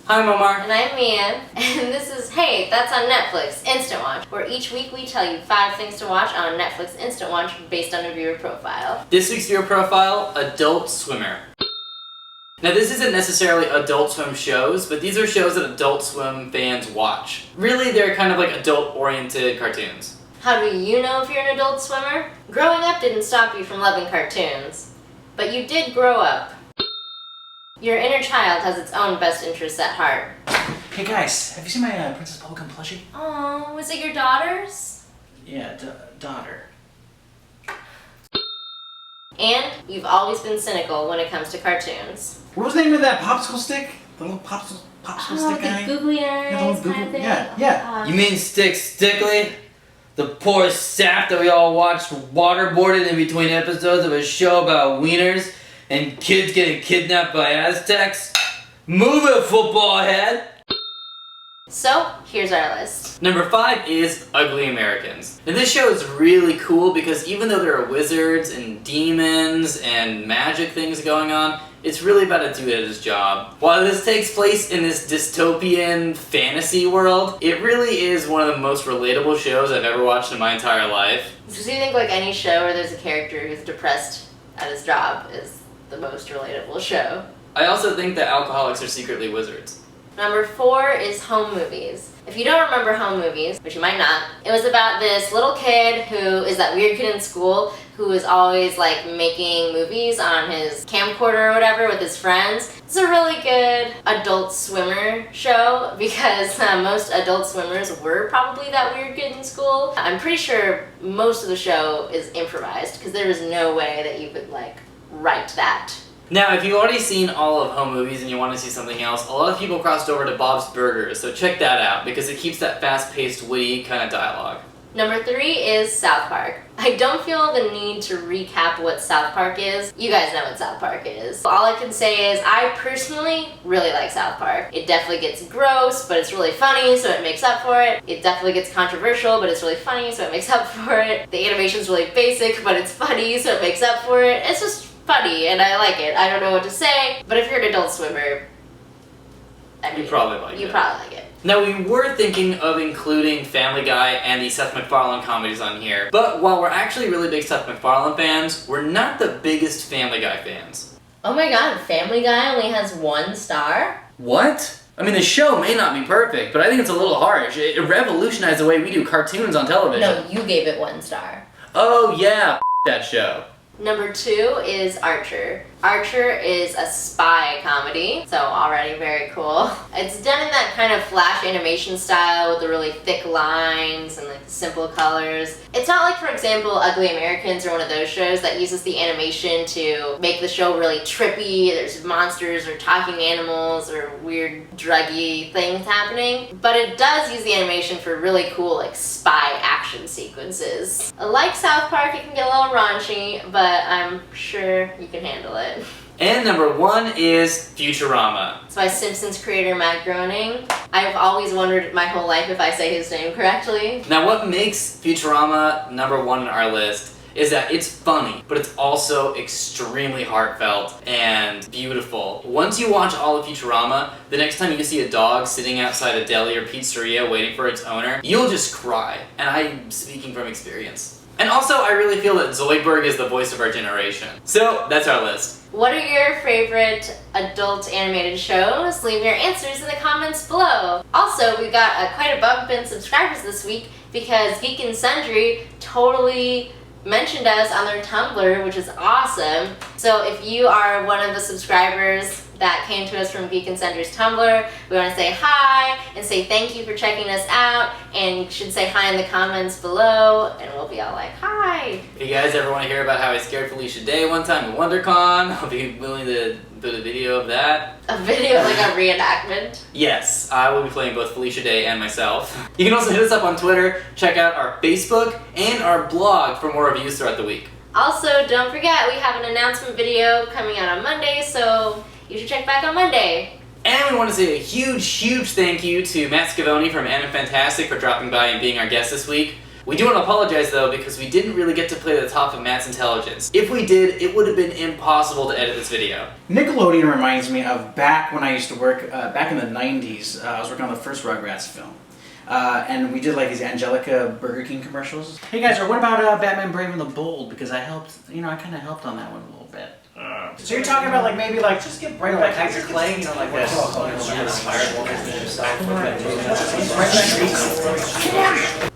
Hi, I'm Omar. And I'm Mia. And this is Hey, That's on Netflix Instant Watch, where each week we tell you 5 things to watch on Netflix Instant Watch based on a viewer profile. This week's viewer profile, Adult Swimmer. Now this isn't necessarily Adult Swim shows, but these are shows that Adult Swim fans watch. Really, they're kind of like adult-oriented cartoons. How do you know if you're an adult swimmer? Growing up didn't stop you from loving cartoons, but you did grow up. Your inner child has its own best interests at heart. Hey guys, have you seen my Princess Bubblegum plushie? Oh, was it your daughter's? Yeah, daughter. And you've always been cynical when it comes to cartoons. What was the name of that popsicle stick? The little popsicle stick guy? The googly eyes Yeah, the little kind of thing. yeah. You mean Stick Stickly? The poor sap that we all watched waterboarded in between episodes of a show about wieners and kids getting kidnapped by Aztecs? Move it, football head! So, here's our list. Number 5 is Ugly Americans. Now this show is really cool because even though there are wizards and demons and magic things going on, it's really about a dude at his job. While this takes place in this dystopian fantasy world, it really is one of the most relatable shows I've ever watched in my entire life. So do you think like any show where there's a character who's depressed at his job is the most relatable show? I also think that alcoholics are secretly wizards. Number 4 is Home Movies. If you don't remember Home Movies, which you might not, it was about this little kid who is that weird kid in school who is always like making movies on his camcorder or whatever with his friends. It's a really good adult swimmer show because most adult swimmers were probably that weird kid in school. I'm pretty sure most of the show is improvised because there is no way that you could like write that. Now, if you've already seen all of Home Movies and you want to see something else, a lot of people crossed over to Bob's Burgers, so check that out because it keeps that fast-paced, witty kind of dialogue. Number 3 is South Park. I don't feel the need to recap what South Park is. You guys know what South Park is. All I can say is I personally really like South Park. It definitely gets gross, but it's really funny, so it makes up for it. It definitely gets controversial, but it's really funny, so it makes up for it. The animation's really basic, but it's funny, so it makes up for it. It's just funny, and I like it. I don't know what to say, but if you're an adult swimmer, I mean, You probably like it. Now, we were thinking of including Family Guy and the Seth MacFarlane comedies on here, but while we're actually really big Seth MacFarlane fans, we're not the biggest Family Guy fans. Oh my god, Family Guy only has 1 star? What? I mean, the show may not be perfect, but I think it's a little harsh. It revolutionized the way we do cartoons on television. No, you gave it 1 star. Oh yeah, that show. Number 2 is Archer. Archer is a spy comedy, so already very cool. It's done in that kind of flash animation style with the really thick lines and like simple colors. It's not like, for example, Ugly Americans or one of those shows that uses the animation to make the show really trippy. There's monsters or talking animals or weird druggy things happening. But it does use the animation for really cool like spy action sequences. Like South Park, it can get a little raunchy, but I'm sure you can handle it. And number 1 is Futurama. It's by Simpsons creator Matt Groening. I've always wondered my whole life if I say his name correctly. Now, what makes Futurama number 1 on our list is that it's funny, but it's also extremely heartfelt and beautiful. Once you watch all of Futurama, the next time you see a dog sitting outside a deli or pizzeria waiting for its owner, you'll just cry. And I'm speaking from experience. And also, I really feel that Zoidberg is the voice of our generation. So, that's our list. What are your favorite adult animated shows? Leave your answers in the comments below. Also, we got quite a bump in subscribers this week because Geek and Sundry totally mentioned us on their Tumblr, which is awesome. So if you are one of the subscribers that came to us from Geek and Sundry's Tumblr, we want to say hi and say thank you for checking us out, and you should say hi in the comments below and we'll be all like, hi! If you guys ever want to hear about how I scared Felicia Day one time at WonderCon, I'll be willing to put a video of that. A video, like a reenactment? Yes, I will be playing both Felicia Day and myself. You can also hit us up on Twitter, check out our Facebook, and our blog for more reviews throughout the week. Also, don't forget, we have an announcement video coming out on Monday, so you should check back on Monday. And we want to say a huge thank you to Matt Scavone from Anime Fantastic for dropping by and being our guest this week. We do want to apologize though because we didn't really get to play the top of Matt's intelligence. If we did, it would have been impossible to edit this video. Nickelodeon reminds me of back when I used to work, back in the 90s, I was working on the first Rugrats film. And we did like these Angelica Burger King commercials. Hey guys, or what about Batman Brave and the Bold? Because I helped, you know, I kind of helped on that one a little bit. So you're talking about like maybe like just get right like Kaiser Clay, you know, like this.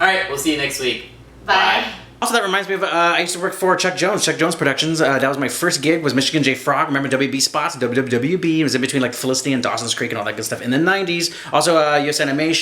Alright, we'll see you next week. Bye. Also, that reminds me of, I used to work for Chuck Jones Productions. That was my first gig, was Michigan J. Frog. Remember WB Spots? WWB. It was in between like Felicity and Dawson's Creek and all that good stuff in the 90s. Also, US Animation.